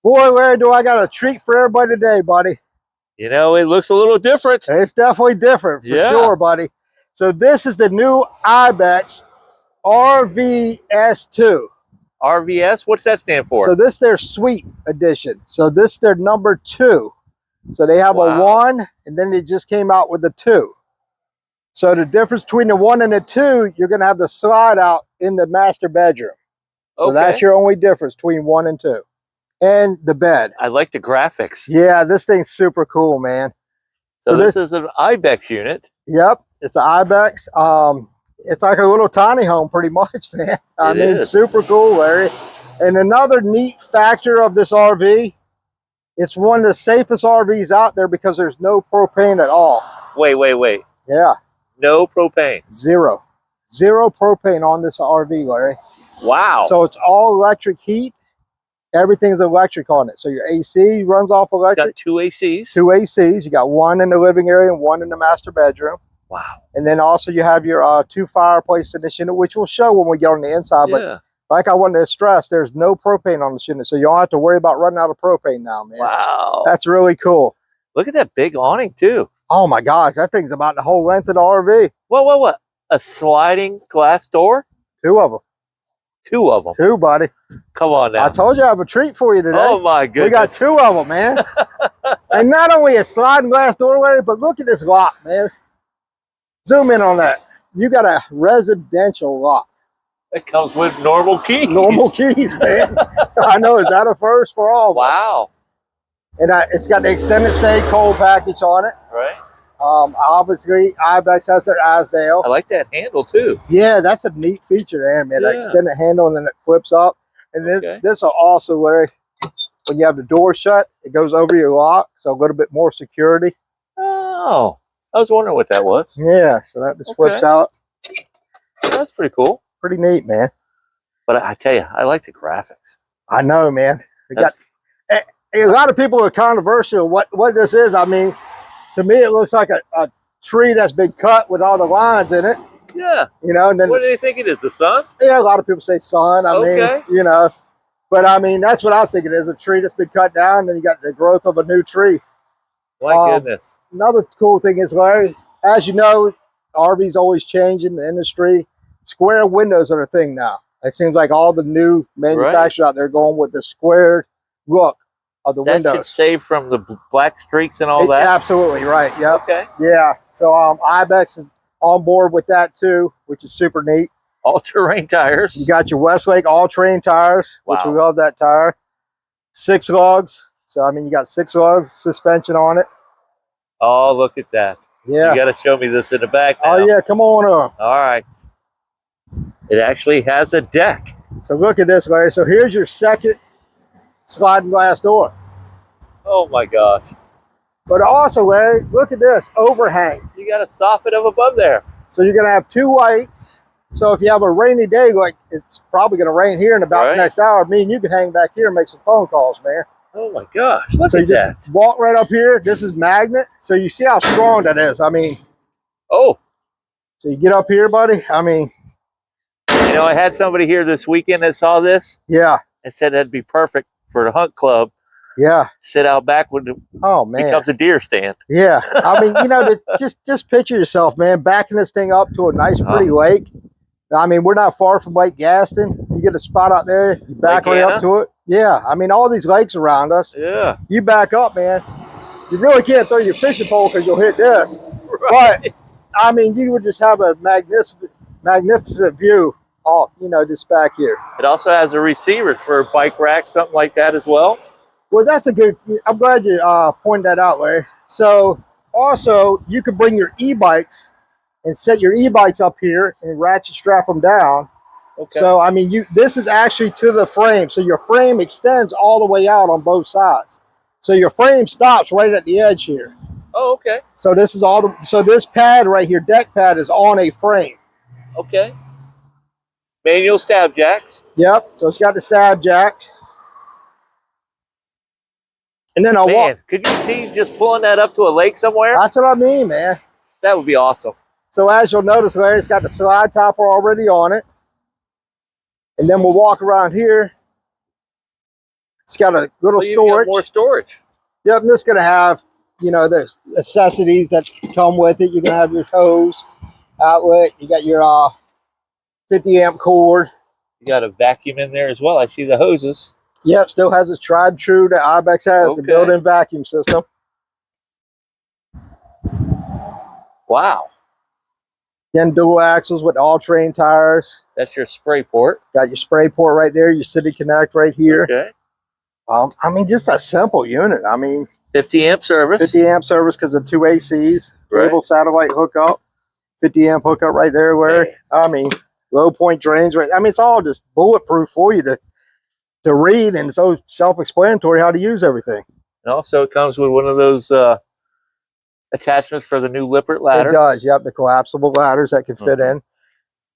Boy, Larry, do I got a treat for everybody today, buddy. You know, it looks a little different. It's definitely different, for sure, buddy. So this is the new IBEX RVS2. RVS? What's that stand for? So this is their Suite edition. So this is their number 2. So they have a 1, and then they just came out with the 2. So the difference between the 1 and the 2, you're going to have the slide out in the master bedroom. So that's your only difference between 1 and 2. And the bed. I like the graphics. Yeah, this thing's super cool, man. So this is an IBEX unit. Yep, it's an IBEX. It's like a little tiny home pretty much, man. I mean, super cool, Larry. And another neat factor of this RV, it's one of the safest RVs out there because there's no propane at all. Wait. Yeah. No propane. Zero propane on this RV, Larry. Wow. So it's all electric heat. Everything's electric on it. So your AC runs off electric. Got 2 ACs. 2 ACs. You got 1 in the living area and 1 in the master bedroom. Wow. And then also you have your 2 fireplace in this unit, which we'll show when we get on the inside. But like I wanted to stress, there's no propane on this unit. So you don't have to worry about running out of propane now, man. Wow. That's really cool. Look at that big awning, too. Oh, my gosh. That thing's about the whole length of the RV. What? A sliding glass door? 2 of them. 2 of them. 2, buddy. Come on now. I told you I have a treat for you today. Oh, my goodness. We got 2 of them, man. And not only a sliding glass doorway, but look at this lock, man. Zoom in on that. You got a residential lock. It comes with normal keys. Normal keys, man. I know. Is that a first for all of us? Wow. And it's got the extended stay cold package on it. Right. Obviously, IBEX has their AZDEL. I like that handle, too. Yeah, that's a neat feature there, man. That extended handle, and then it flips up. And then this will also, Larry, when you have the door shut, it goes over your lock, so a little bit more security. Oh, I was wondering what that was. Yeah, so that just flips out. That's pretty cool. Pretty neat, man. But I tell you, I like the graphics. I know, man. A lot of people are controversial what this is. I mean, to me, it looks like a tree that's been cut with all the lines in it. Yeah. You know, and then what do you think it is? The sun? Yeah, a lot of people say sun. I mean, you know, but I mean, that's what I think it is. A tree that's been cut down, and then you got the growth of a new tree. My goodness. Another cool thing is, Larry, as you know, RV's always changing the industry. Square windows are a thing now. It seems like all the new manufacturers out there going with the squared look of the windows. That should save from the black streaks and all that? Absolutely, right. Yep. Okay. Yeah. So IBEX is on board with that too, which is super neat. All-terrain tires. You got your Westlake all-terrain tires, which we love that tire. 6 lugs. So, I mean, you got 6 lugs suspension on it. Oh, look at that. Yeah. You got to show me this in the back now. Oh, yeah. Come on up. All right. It actually has a deck. So look at this, Larry. So here's your second sliding glass door. Oh, my gosh. But also, Larry, look at this overhang. You got a soffit up above there. So you're going to have 2 lights. So if you have a rainy day, like it's probably going to rain here in about the next hour, me and you can hang back here and make some phone calls, man. Oh, my gosh. Look at that. Just walk right up here. This is magnet. So you see how strong that is. I mean. Oh. So you get up here, buddy. I mean. You know, I had somebody here this weekend that saw this. Yeah. And said that'd be perfect for the hunt club. Yeah. Sit out back when it becomes a deer stand. Yeah. I mean, you know, just picture yourself, man, backing this thing up to a nice, pretty lake. I mean, we're not far from Lake Gaston. You get a spot out there, you back right up to it. Yeah. I mean, all these lakes around us. Yeah. You back up, man. You really can't throw your fishing pole because you'll hit this. Right. But, I mean, you would just have a magnificent view. Oh, you know, just back here. It also has a receiver for a bike rack, something like that as well. Well, that's a good, I'm glad you pointed that out, Larry. So also you could bring your e-bikes and set your e-bikes up here and ratchet strap them down. Okay. So, I mean, this is actually to the frame. So your frame extends all the way out on both sides. So your frame stops right at the edge here. Oh, okay. So this is so this pad right here, deck pad, is on a frame. Okay. Manual stab jacks. Yep. So it's got the stab jacks. And then could you see just pulling that up to a lake somewhere? That's what I mean, man. That would be awesome. So as you'll notice, Larry, it's got the slide topper already on it. And then we'll walk around here. It's got a little Oh, you've got storage. more storage. Yep, and this is going to have, you know, the accessories that come with it. You're going to have your hose outlet. You got your 50 amp cord. You got a vacuum in there as well. I see the hoses. Yep, still has its tried true that IBEX has, the built-in vacuum system. Wow. Again, dual axles with all-terrain tires. That's your spray port. Got your spray port right there, your City Connect right here. Okay. I mean, just a simple unit. I mean, 50 amp service. 50 amp service because of 2 ACs, cable satellite hookup, 50 amp hookup right there. Where I mean, low point drains right. I mean, it's all just bulletproof for you to read, and it's so self-explanatory how to use everything. And also, it comes with one of those attachments for the new Lippert ladder. It does. Yep, the collapsible ladders that can fit in.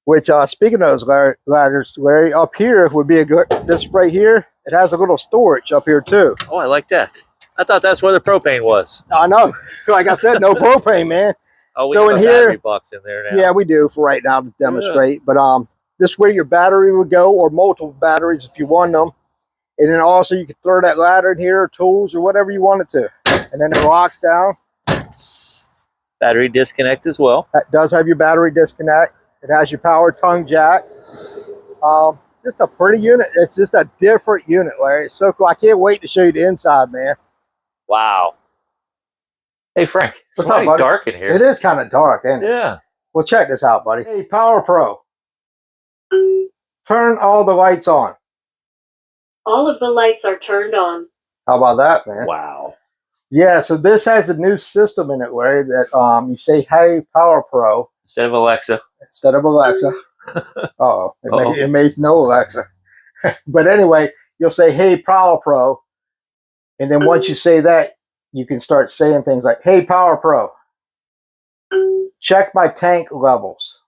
Which, speaking of those ladders, Larry, up here would be a good. This right here, it has a little storage up here too. Oh, I like that. I thought that's where the propane was. I know. Like I said, no propane, man. Oh, we so have in a here, battery box in there now. Yeah, we do for right now to demonstrate. But this is where your battery would go, or multiple batteries if you want them. And then also you could throw that ladder in here, or tools, or whatever you want it to. And then it locks down. Battery disconnect as well. That does have your battery disconnect. It has your power tongue jack. Just a pretty unit. It's just a different unit, Larry. It's so cool. I can't wait to show you the inside, man. Wow. Hey, Frank. It's What's up, buddy? Dark in here. It is kind of dark, ain't it? Yeah. Well, check this out, buddy. Hey, Power Pro. Turn all the lights on. All of the lights are turned on. How about that, man? Wow. Yeah, so this has a new system in it, Larry, that you say, hey, Power Pro. Instead of Alexa. Instead of Alexa. It makes no Alexa. But anyway, you'll say, hey, Power Pro. And then once you say that, you can start saying things like, hey, Power Pro, check my tank levels.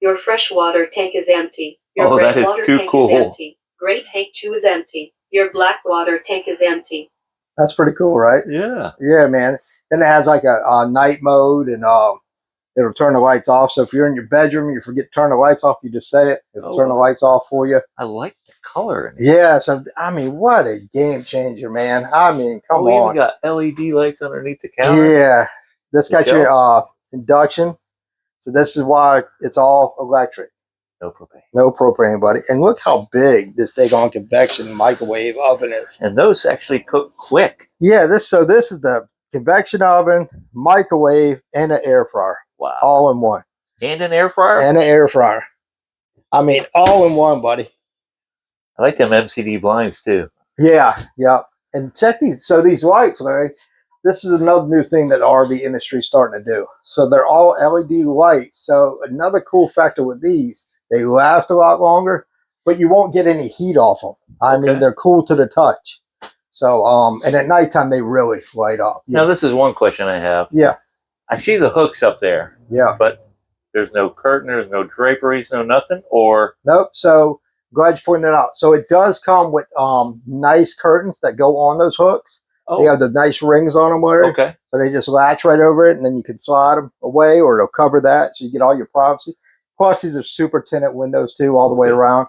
Your freshwater tank is empty. Your that is water too tank cool. is empty. Gray tank 2 is empty. Your black water tank is empty. That's pretty cool, right? Yeah. Yeah, man. Then it has like a night mode, and it'll turn the lights off. So if you're in your bedroom, you forget to turn the lights off, you just say it. It'll turn the lights off for you. I like the color in it. Yeah, so I mean, what a game changer, man. I mean, come we on. even got LED lights underneath the counter. Yeah. This got your induction. So this is why it's all electric. No propane. No propane, buddy. And look how big this daggone convection microwave oven is. And those actually cook quick. Yeah, this is the convection oven, microwave, and an air fryer. Wow. All in one. And an air fryer? And an air fryer. I mean, all in one, buddy. I like them MCD blinds too. Yeah, yeah. And check these. So these lights, Larry, this is another new thing that the RV industry is starting to do. So they're all LED lights. So another cool factor with these, they last a lot longer, but you won't get any heat off them. I mean, they're cool to the touch. So, and at nighttime, they really light up. Now, this is one question I have. Yeah. I see the hooks up there. Yeah. But there's no curtain, there's no draperies, no nothing, or? Nope. So, glad you pointed that out. So, it does come with nice curtains that go on those hooks. Oh. They have the nice rings on them, Larry. Okay. So, they just latch right over it, and then you can slide them away, or they'll cover that, so you get all your privacy. Plus, these are super tinted windows, too, all the way around.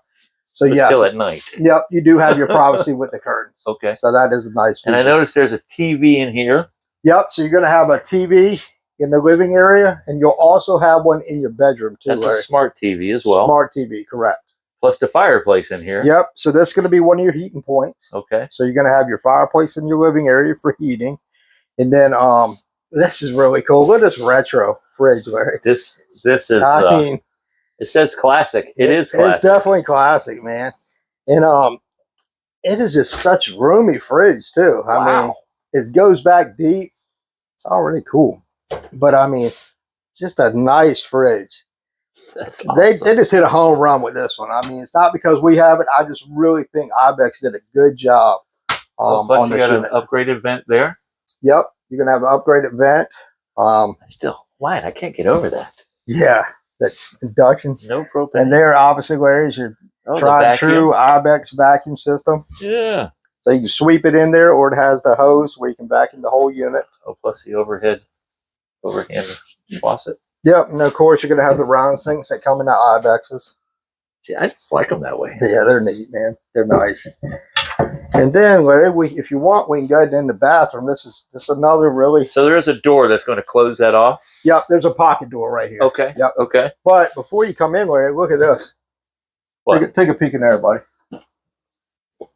So, but still at night. Yep, you do have your privacy with the curtains. Okay. So, that is a nice feature. And I noticed there's a TV in here. Yep, so you're going to have a TV in the living area, and you'll also have one in your bedroom, too, That's Larry. a smart TV as well. Smart TV, correct. Plus the fireplace in here. Yep, so this is going to be one of your heating points. Okay. So you're going to have your fireplace in your living area for heating. And then this is really cool. Look at this retro fridge, Larry. This is, I mean, it says classic. It is classic. It's definitely classic, man. And it is just such roomy fridge, too. Wow. I mean, it goes back deep. It's already cool. But, I mean, just a nice fridge. That's awesome. They just hit a home run with this one. I mean, it's not because we have it. I just really think IBEX did a good job on this unit. An upgraded vent there. Yep, you're gonna have an upgraded vent. I can't get over that. Yeah, that induction. No propane. And there, obviously, where is your tried and true IBEX vacuum system? Yeah. So you can sweep it in there, or it has the hose where you can vacuum the whole unit. Oh, plus the overhand faucet. Yep, and of course you're gonna have the round sinks that come in the IBEXs. See, I just like them that way. Yeah, they're neat, man. They're nice. And then, Larry, if you want, we can go in the bathroom. This is another really. So there is a door that's going to close that off. Yep, there's a pocket door right here. Okay. Yep. Okay. But before you come in, Larry, look at this. What? Take a peek in there, buddy.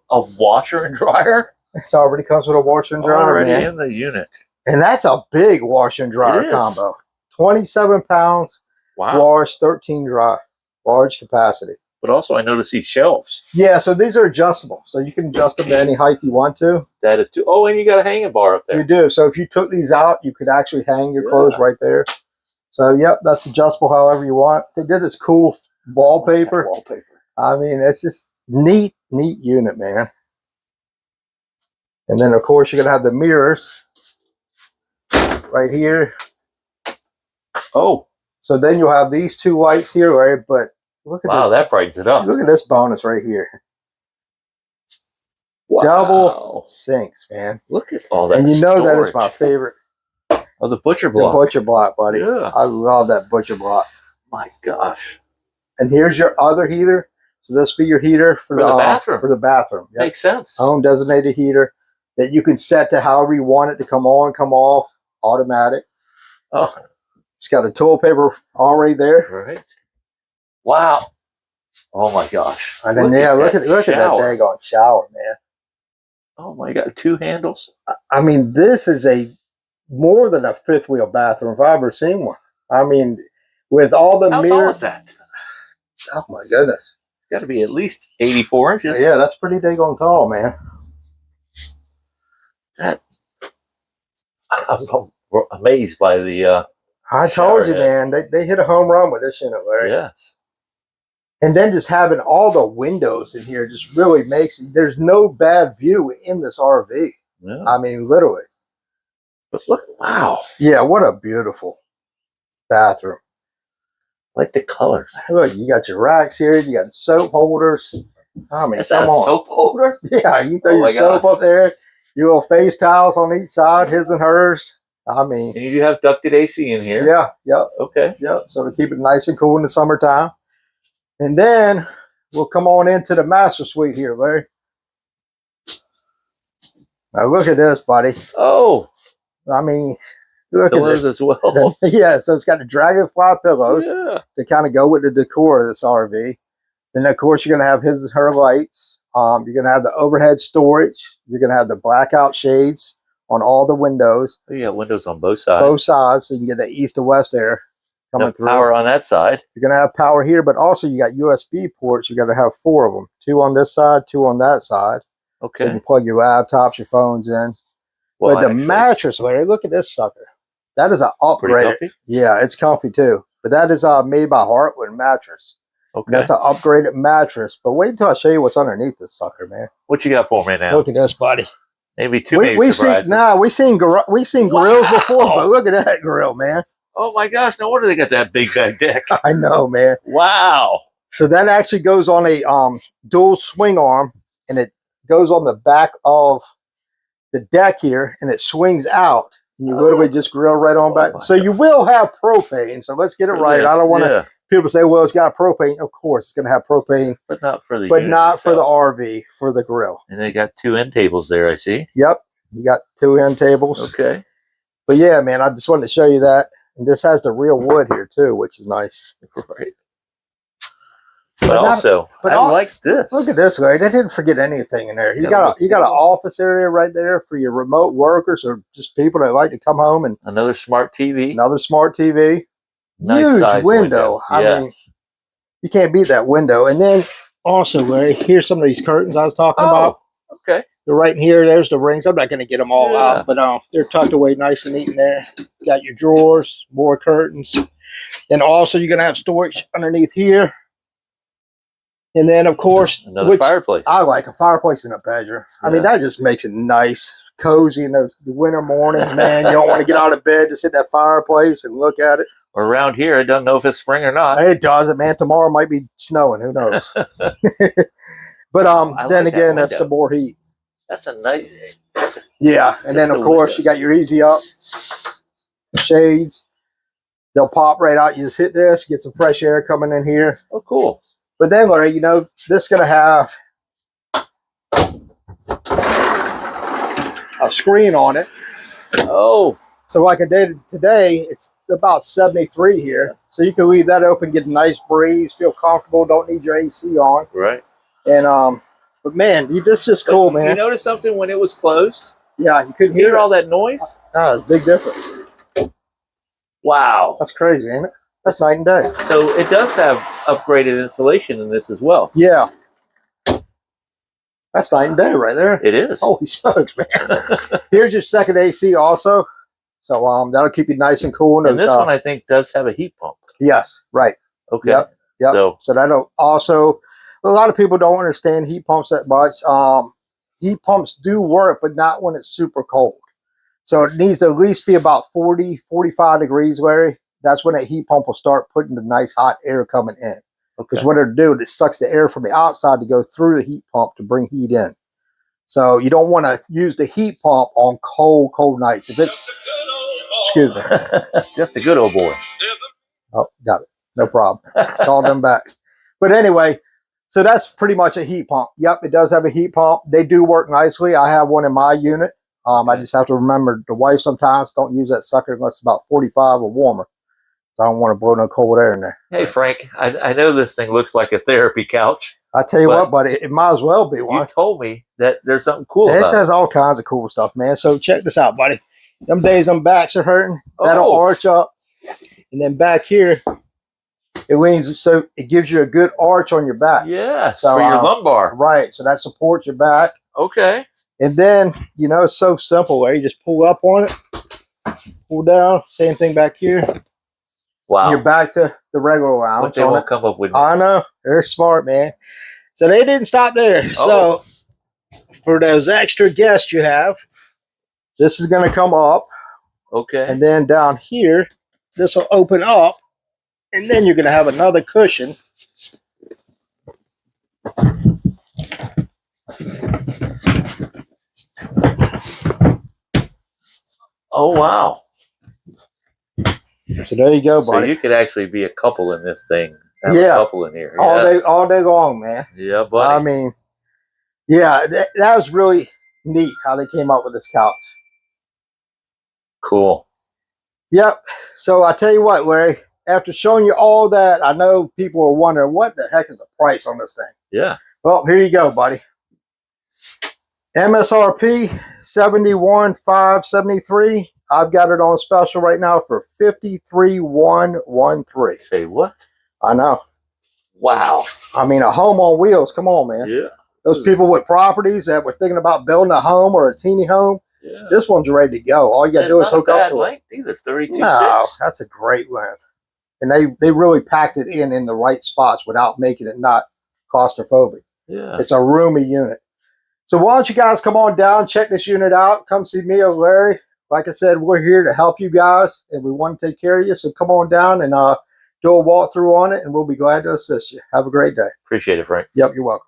A washer and dryer? It already comes with a washer and dryer, Already man. in the unit. And that's a big washer and dryer It is. combo. 27 pounds, Wow. wash, 13 dry, large capacity. But also, I notice these shelves. Yeah, so these are adjustable. So you can adjust them to any height you want to. That is too. Oh, and you got a hanging bar up there. You do. So if you took these out, you could actually hang your clothes right there. So, yep, that's adjustable however you want. They did this cool wallpaper. Wallpaper. I mean, it's just neat unit, man. And then, of course, you're going to have the mirrors right here. Oh. So then you'll have these two lights here, right? But look at this. Wow, that brightens it up. Look at this bonus right here. Wow. Double sinks, man. Look at all that. And you know storage. that is my favorite. Oh, the butcher The block. butcher block, buddy. Yeah. I love that butcher block. My gosh. And here's your other heater. So this will be your heater for the bathroom. For the bathroom. Yep. Makes sense. Home designated heater that you can set to however you want it to come on, come off, automatic. Oh. It's got the toilet paper already there. Right. Wow. Oh my gosh. And then look at that daggone shower, man. Oh my God. 2 handles. I mean, this is more than a fifth wheel bathroom if I've ever seen one. I mean, with all the How mirrors. tall is that? Oh my goodness. Got to be at least 84 inches. Yeah, that's pretty daggone tall, man. I'm amazed by the. I told you, man. They hit a home run with this unit, Larry. Yes. And then just having all the windows in here just really makes it. There's no bad view in this RV. Yeah. I mean, literally. But look, wow. Yeah, what a beautiful bathroom. I like the colors. Look, you got your racks here. You got soap holders. I mean, Is that come a on. soap holder? Yeah, you throw Oh your my soap up there. Your little face towels on each side, his and hers. I mean, And you do have ducted AC in here. yeah, yep, Okay. yep. So to keep it nice and cool in the summertime. And then we'll come on into the master suite here, Larry. Now look at this, buddy. Oh, I mean, look pillows at as well. this. Yeah, so it's got the dragonfly pillows Yeah. to kind of go with the decor of this RV. Then, of course, you're going to have his and her lights. You're going to have the overhead storage. You're going to have the blackout shades on all the windows. You got windows on both sides. Both sides, so you can get the east to west air coming Enough through. power on that side. You're going to have power here, but also you got USB ports. You got to have 4 of them. 2 on this side, 2 on that side. So you Okay. can plug your laptops, your phones in. Well, but the actually, mattress, Larry, look at this sucker. That is an pretty upgraded. comfy. Yeah, it's comfy too. But that is made by Heartwood mattress. Okay. That's an upgraded mattress. But wait until I show you what's underneath this sucker, man. What you got for me now? Look at this, buddy. Maybe too many We've surprises. seen grills before, but look at that grill, man. Oh my gosh! No wonder they got that big back deck. I know, man. Wow. So that actually goes on a dual swing arm, and it goes on the back of the deck here, and it swings out. And you literally just grill right on back. So you will have propane. So let's get it right. I don't want people to say, well, it's got propane. Of course, it's going to have propane, but not for the. but unit not for the itself. RV, for the grill. And they got 2 end tables there. I see. Yep. You got 2 end tables. Okay. But yeah, man, I just wanted to show you that. And this has the real wood here too, which is nice. Right. But I like this. Look at this, Larry. They didn't forget anything in there. You Yeah, got an office area right there for your remote workers or just people that like to come home, and Another smart TV. another smart TV. Nice Huge size window. I mean, Yes. you can't beat that window. And then also, Larry, here's some of these curtains I was talking about. Okay. They're right in here. There's the rings. I'm not going to get them all Yeah. out, but they're tucked away nice and neat in there. Got your drawers, more curtains. And also, you're going to have storage underneath here. And then, of course, Another fireplace. I like a fireplace in a bedroom. I mean, that just makes it nice, cozy in those winter mornings, man. You don't want to get out of bed, just hit that fireplace and look at it. Or around here, I don't know if it's spring or not. It doesn't, man. Tomorrow might be snowing. Who knows? But I then like that again, that's window. some more heat. That's a nice. Yeah, and then Just of the course windows. you got your easy up shades. They'll pop right out. You just hit this, get some fresh air coming in here. Oh, cool. But then, Larry, this is going to have a screen on it. Oh, So like a day today, it's about 73 here. So you can leave that open, get a nice breeze, feel comfortable, don't need your AC on. right. And but man, this is just cool, man. You notice something when it was closed? Yeah, you couldn't Hear hear all it. that noise? Oh, it's a big difference. Wow. That's crazy, ain't it? That's night and day. So it does have upgraded insulation in this as well. Yeah. That's night and day right there. It is. Holy smokes, man. Here's your second AC also. So that'll keep you nice and cool. And this one I think does have a heat pump. Yes, right. Okay. Yep. So that'll also, a lot of people don't understand heat pumps that much. Heat pumps do work, but not when it's super cold. So it needs to at least be about 40, 45 degrees, Larry. That's when a heat pump will start putting the nice hot air coming in. Because what it'll do, it sucks the air from the outside to go through the heat pump to bring heat in. So you don't want to use the heat pump on cold, cold nights. If it's, excuse me. Just a good old boy. Oh, got it. No problem. Call them back. But anyway, so that's pretty much a heat pump. Yep, it does have a heat pump. They do work nicely. I have one in my unit. I just have to remember the wife sometimes don't use that sucker unless it's about 45 or warmer. So I don't want to blow no cold air in there. Hey, Frank, I know this thing looks like a therapy couch. I tell you what, buddy, it might as well be one. You told me that there's something cool about it. It does all kinds of cool stuff, man. So check this out, buddy. Them days them backs are hurting, that'll arch up. And then back here, it leans, so it gives you a good arch on your back. Yes, so, for your lumbar. Right, so that supports your back. Okay. And then, you know, it's so simple, where you just pull up on it, pull down, same thing back here. Wow. You're back to the regular lounge. What they won't come up with. I know. They're smart, man. So they didn't stop there. So for those extra guests you have, this is going to come up. Okay. And then down here, this will open up. And then you're going to have another cushion. Oh, wow. So there you go, buddy. So you could actually be a couple in this thing. Have a couple in here. All day long, man. Yeah, buddy. I mean, yeah, that was really neat how they came up with this couch. Cool. Yep. So I tell you what, Larry, after showing you all that, I know people are wondering what the heck is the price on this thing. Yeah. Well, here you go, buddy. MSRP $71,573. I've got it on special right now for $53,113. Say what? I know. Wow. I mean, a home on wheels. Come on, man. Yeah. Those people with properties that were thinking about building a home or a teeny home, this one's ready to go. All you got to do is hook up to it. Either 32.6. No, that's a great length. And they really packed it in the right spots without making it not claustrophobic. Yeah. It's a roomy unit. So why don't you guys come on down, check this unit out, come see me or Larry. Like I said, we're here to help you guys, and we want to take care of you. So come on down and do a walkthrough on it, and we'll be glad to assist you. Have a great day. Appreciate it, Frank. Yep, you're welcome.